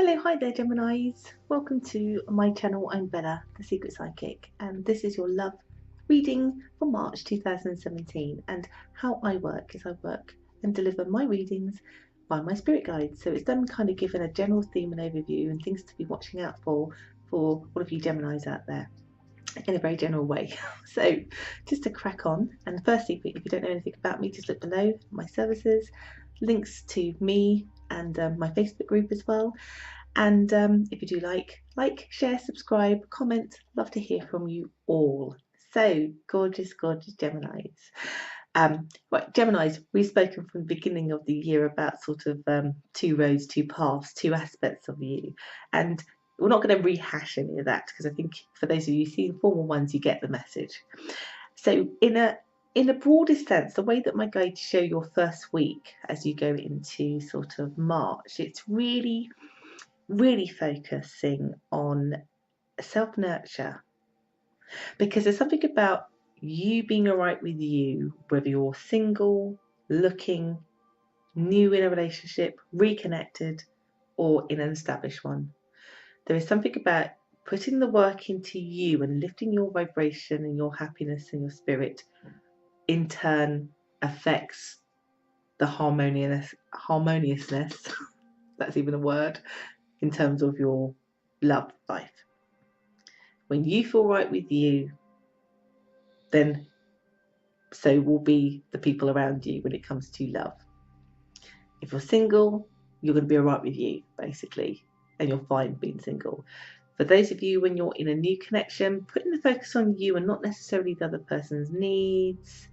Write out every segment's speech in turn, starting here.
Hello, hi there Geminis. Welcome to my channel. I'm Bella, the Secret Psychic, and this is your love reading for March 2017. And how I work is I work and deliver my readings by my spirit guides. So it's them kind of giving a general theme and overview and things to be watching out for all of you Geminis out there in a very general way. So just to crack on, and firstly, if you don't know anything about me, just look below my services, links to me and my Facebook group as well. And if you do like, share, subscribe, comment, love to hear from you all. So gorgeous, gorgeous Geminis. Right, Geminis, we've spoken from the beginning of the year about sort of two roads, two paths, two aspects of you. And we're not going to rehash any of that because I think for those of you seeing formal ones, you get the message. So in a broadest sense, the way that my guides show your first week as you go into sort of March, it's really focusing on self-nurture, because there's something about you being all right with you, whether you're single, looking, new in a relationship, reconnected, or in an established one. There is something about putting the work into you and lifting your vibration and your happiness and your spirit in turn affects the harmoniousness that's even a word, in terms of your love life. When you feel right with you, then so will be the people around you when it comes to love. If you're single, you're going to be all right with you, basically, and you're fine being single. For those of you, when you're in a new connection, putting the focus on you and not necessarily the other person's needs.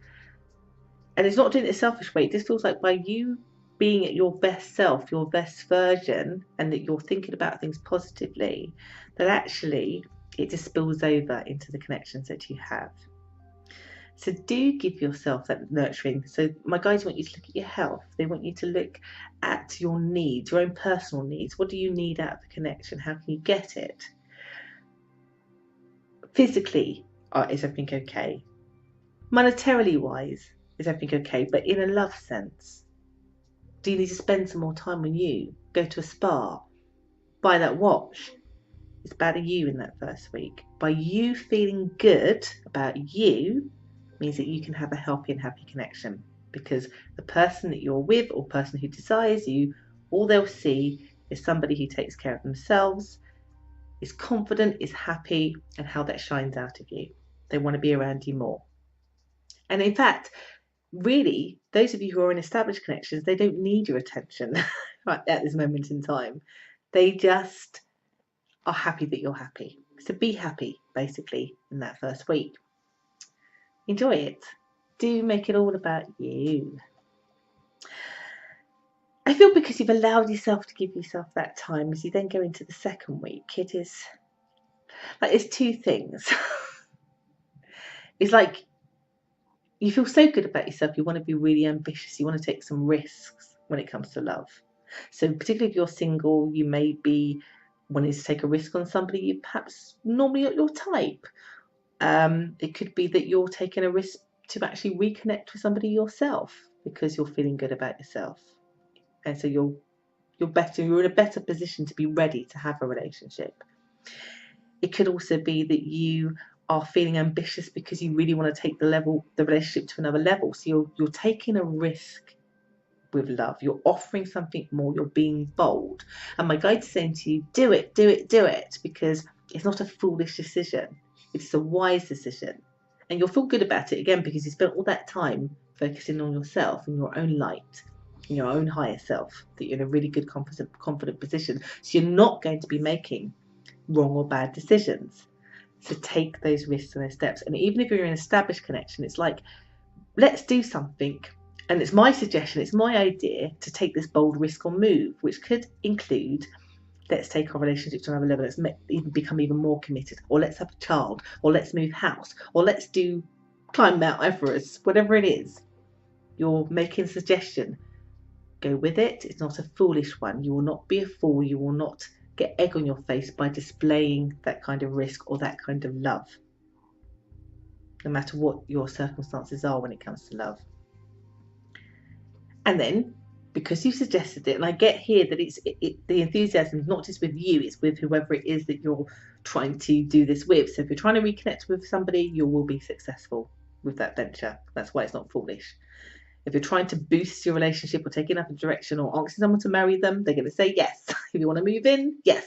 And it's not doing it a selfish way. It just feels like by you being at your best self, your best version, and that you're thinking about things positively, that actually it just spills over into the connections that you have. So do give yourself that nurturing. So my guides want you to look at your health. They want you to look at your needs, your own personal needs. What do you need out of the connection? How can you get it? Physically, is everything okay? Monetarily wise, is everything okay? But in a love sense, do you need to spend some more time on you? Go to a spa? Buy that watch? It's about you in that first week. By you feeling good about you means that you can have a healthy and happy connection, because the person that you're with or person who desires you, all they'll see is somebody who takes care of themselves, is confident, is happy, and how that shines out of you. They want to be around you more. And in fact, really, those of you who are in established connections, they don't need your attention right at this moment in time. They just are happy that you're happy. So be happy, basically, in that first week. Enjoy it. Do make it all about you. I feel because you've allowed yourself to give yourself that time, as you then go into the second week, it is like there's two things. It's like you feel so good about yourself, you want to be really ambitious, you want to take some risks when it comes to love. So particularly if you're single, you may be wanting to take a risk on somebody you perhaps normally not your type. It could be that you're taking a risk to actually reconnect with somebody yourself because you're feeling good about yourself, and so you're in a better position to be ready to have a relationship. It could also be that you are feeling ambitious because you really want to take the relationship to another level. So you're taking a risk with love. You're offering something more. You're being bold. And my guide's saying to you, do it, do it, do it, because it's not a foolish decision. It's a wise decision. And you'll feel good about it again because you spent all that time focusing on yourself and your own light, in your own higher self, that you're in a really good, confident position. So you're not going to be making wrong or bad decisions. So take those risks and those steps. And even if you're in an established connection, it's like, let's do something. And it's my suggestion, it's my idea to take this bold risk or move, which could include, let's take our relationship to another level, let's become even more committed, or let's have a child, or let's move house, or let's climb Mount Everest, whatever it is. You're making a suggestion. Go with it. It's not a foolish one. You will not be a fool. You will not get egg on your face by displaying that kind of risk or that kind of love, no matter what your circumstances are when it comes to love. And then because you suggested it. And I get here that the enthusiasm is not just with you, it's with whoever it is that you're trying to do this with. So if you're trying to reconnect with somebody, you will be successful with that venture. That's why it's not foolish. If you're trying to boost your relationship or take it up a direction or asking someone to marry them, they're going to say yes. If you want to move in, yes.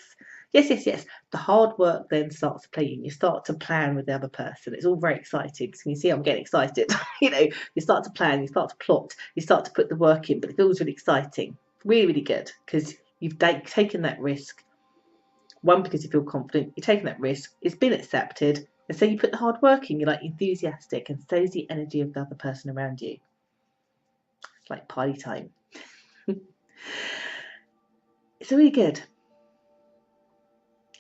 Yes, yes, yes. The hard work then starts playing. You start to plan with the other person. It's all very exciting. So you see, I'm getting excited. You start to plan, you start to plot, you start to put the work in, but it feels really exciting. Really, really good, because you've taken that risk. One, because you feel confident, you've taken that risk, it's been accepted, and so you put the hard work in, you're like enthusiastic, and so's the energy of the other person around you. It's like party time. It's really good.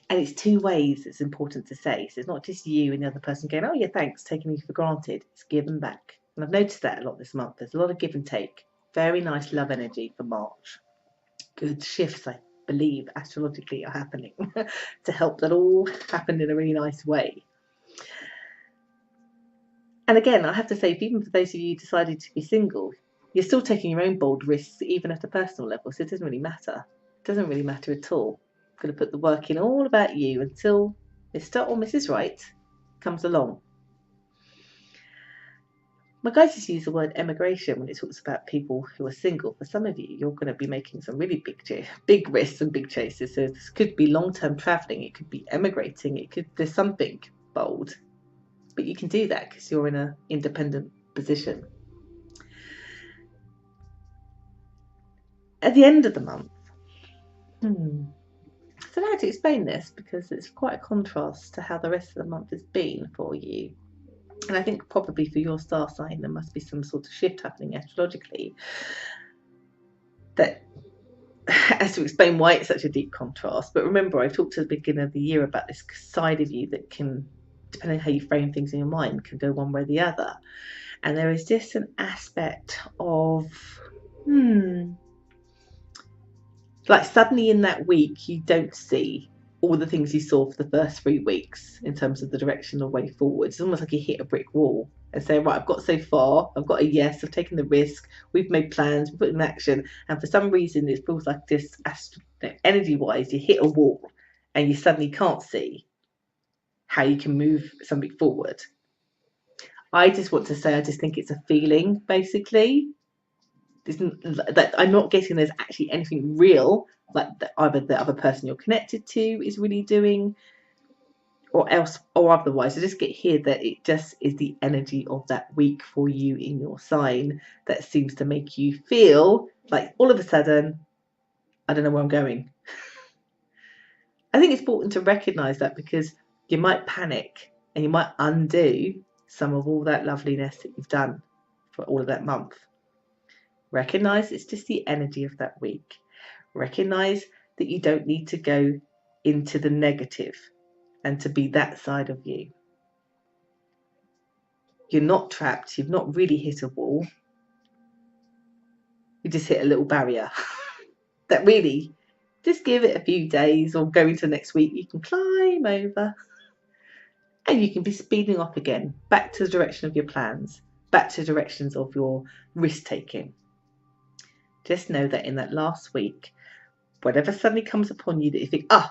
And it's two ways, it's important to say. So it's not just you and the other person going, oh yeah, thanks, taking me for granted. It's given back. And I've noticed that a lot this month. There's a lot of give and take. Very nice love energy for March. Good shifts, I believe, astrologically are happening to help that all happen in a really nice way. And again, I have to say, even for those of you who decided to be single, you're still taking your own bold risks, even at a personal level. So it doesn't really matter. It doesn't really matter at all. Going to put the work in all about you until Mr. or Mrs. Right comes along. My guys just use the word emigration when it talks about people who are single. For some of you, you're going to be making some really big risks and big chases. So this could be long-term traveling. It could be emigrating. There's something bold, but you can do that because you're in an independent position. At the end of the month, I don't know how to explain this because it's quite a contrast to how the rest of the month has been for you. And I think probably for your star sign, there must be some sort of shift happening astrologically that as to explain why it's such a deep contrast. But remember, I talked at the beginning of the year about this side of you that can, depending on how you frame things in your mind, can go one way or the other. And there is just an aspect of, like suddenly in that week, you don't see all the things you saw for the first 3 weeks in terms of the direction or way forward. It's almost like you hit a brick wall and say, right, I've got so far, I've got a yes, I've taken the risk, we've made plans, we've put in action, and for some reason it feels like this, energy-wise, you hit a wall and you suddenly can't see how you can move something forward. I just want to say, I just think it's a feeling, basically. That I'm not getting there's actually anything real, like either the other person you're connected to is really doing, or otherwise. I just get here that it just is the energy of that week for you in your sign that seems to make you feel like all of a sudden, I don't know where I'm going. I think it's important to recognize that because you might panic and you might undo some of all that loveliness that you've done for all of that month. Recognize it's just the energy of that week. Recognize that you don't need to go into the negative and to be that side of you. You're not trapped. You've not really hit a wall. You just hit a little barrier that really, just give it a few days or go into next week, you can climb over and you can be speeding up again, back to the direction of your plans, back to the directions of your risk taking. Just know that in that last week, whatever suddenly comes upon you that you think, I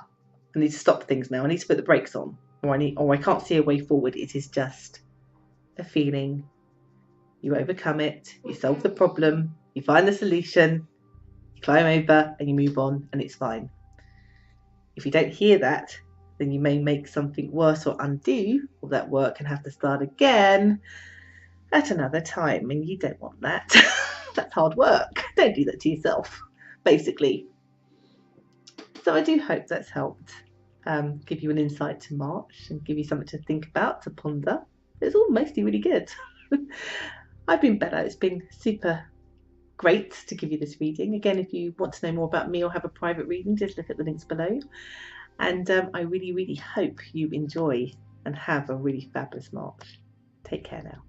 need to stop things now, I need to put the brakes on, or I can't see a way forward, it is just a feeling. You overcome it, you solve the problem, you find the solution, you climb over and you move on, and it's fine. If you don't hear that, then you may make something worse or undo all that work and have to start again at another time, and you don't want that. That's hard work. Don't do that to yourself, basically. So I do hope that's helped give you an insight to March and give you something to think about, to ponder. It's all mostly really good. I've been better. It's been super great to give you this reading. Again, if you want to know more about me or have a private reading, just look at the links below. And I really, really hope you enjoy and have a really fabulous March. Take care now.